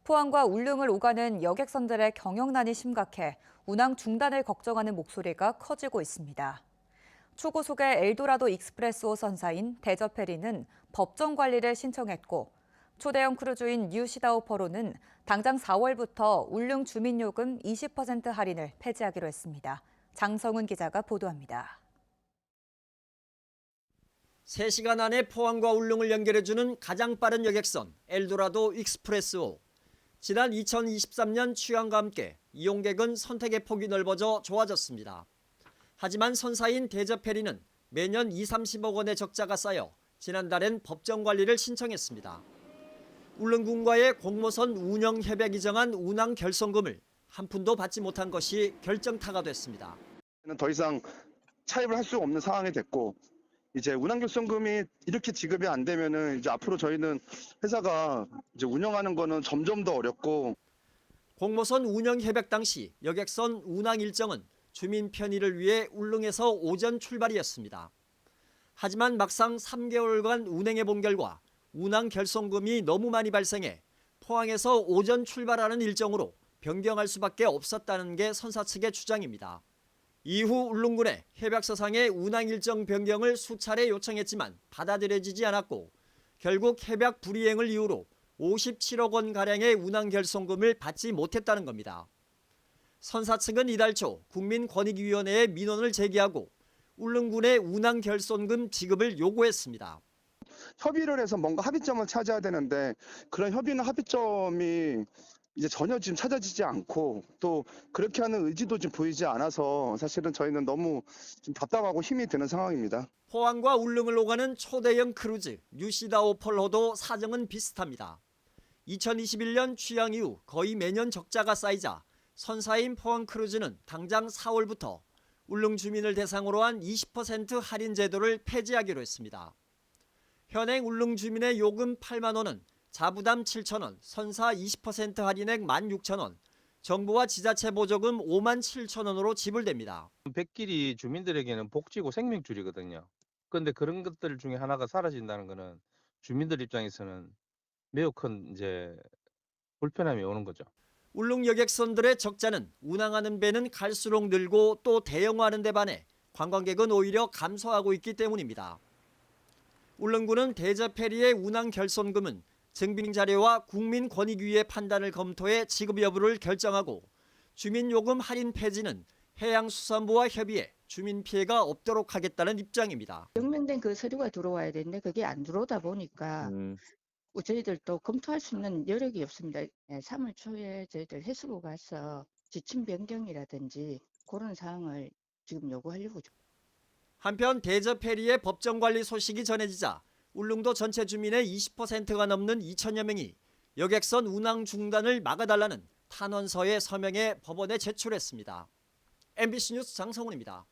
포항과 울릉을 오가는 여객선들의 경영난이 심각해 운항 중단을 걱정하는 목소리가 커지고 있습니다. 초고속의 엘도라도 익스프레스호 선사인 대저페리는 법정 관리를 신청했고 초대형 크루즈인 뉴시다우퍼로는 당장 4월부터 울릉 주민요금 20% 할인을 폐지하기로 했습니다. 장성훈 기자가 보도합니다. 3시간 안에 포항과 울릉을 연결해주는 가장 빠른 여객선 엘도라도 익스프레스호. 지난 2023년 취항과 함께 이용객은 선택의 폭이 넓어져 좋아졌습니다. 하지만 선사인 대저페리는 매년 2~30억 원의 적자가 쌓여 지난달엔 법정 관리를 신청했습니다. 울릉군과의 공모선 운영 협약이 정한 운항 결손금을 한 푼도 받지 못한 것이 결정타가 됐습니다. 더 이상 차입을 할 수 없는 상황이 됐고 이제 운항결손금이 이렇게 지급이 안 되면은 이제 앞으로 저희는 회사가 이제 운영하는 거는 점점 더 어렵고 공모선 운영 협약 당시 여객선 운항 일정은 주민 편의를 위해 울릉에서 오전 출발이었습니다. 하지만 막상 3개월간 운행해 본 결과 운항 결손금이 너무 많이 발생해 포항에서 오전 출발하는 일정으로 변경할 수밖에 없었다는 게 선사 측의 주장입니다. 이후 울릉군에 협약서상의 운항 일정 변경을 수차례 요청했지만 받아들여지지 않았고 결국 협약 불이행을 이유로 57억 원가량의 운항 결손금을 받지 못했다는 겁니다. 선사 측은 이달 초 국민권익위원회에 민원을 제기하고 울릉군의 운항 결손금 지급을 요구했습니다. 협의를 해서 뭔가 합의점을 찾아야 되는데 그런 협의나 합의점이 이제 전혀 지금 찾아지지 않고 또 그렇게 하는 의지도 지금 보이지 않아서 사실은 저희는 너무 좀 답답하고 힘이 드는 상황입니다. 포항과 울릉을 오가는 초대형 크루즈 뉴시다오펄호도 사정은 비슷합니다. 2021년 취항 이후 거의 매년 적자가 쌓이자 선사인 포항 크루즈는 당장 4월부터 울릉 주민을 대상으로 한 20% 할인 제도를 폐지하기로 했습니다. 현행 울릉 주민의 요금 8만 원은 자부담 7천 원, 선사 20% 할인액 16,000원, 정부와 지자체 보조금 5만 7천 원으로 지불됩니다. 백길이 주민들에게는 복지고 생명줄이거든요. 그런데 그런 것들 중에 하나가 사라진다는 것은 주민들 입장에서는 매우 큰 이제 불편함이 오는 거죠. 울릉 여객선들의 적자는 운항하는 배는 갈수록 늘고 또 대형화하는 데 반해 관광객은 오히려 감소하고 있기 때문입니다. 울릉군은 대저페리의 운항 결손금은 증빙 자료와 국민권익위의 판단을 검토해 지급 여부를 결정하고 주민요금 할인 폐지는 해양수산부와 협의해 주민 피해가 없도록 하겠다는 입장입니다. 증명된 그 서류가 들어와야 되는데 그게 안 들어오다 보니까 저희들도 검토할 수 있는 여력이 없습니다. 3월 초에 저희들 해수부 가서 지침 변경이라든지 그런 사항을 지금 요구하려고. 한편 대저페리의 법정 관리 소식이 전해지자 울릉도 전체 주민의 20%가 넘는 2천여 명이 여객선 운항 중단을 막아달라는 탄원서에 서명해 법원에 제출했습니다. MBC 뉴스 장성훈입니다.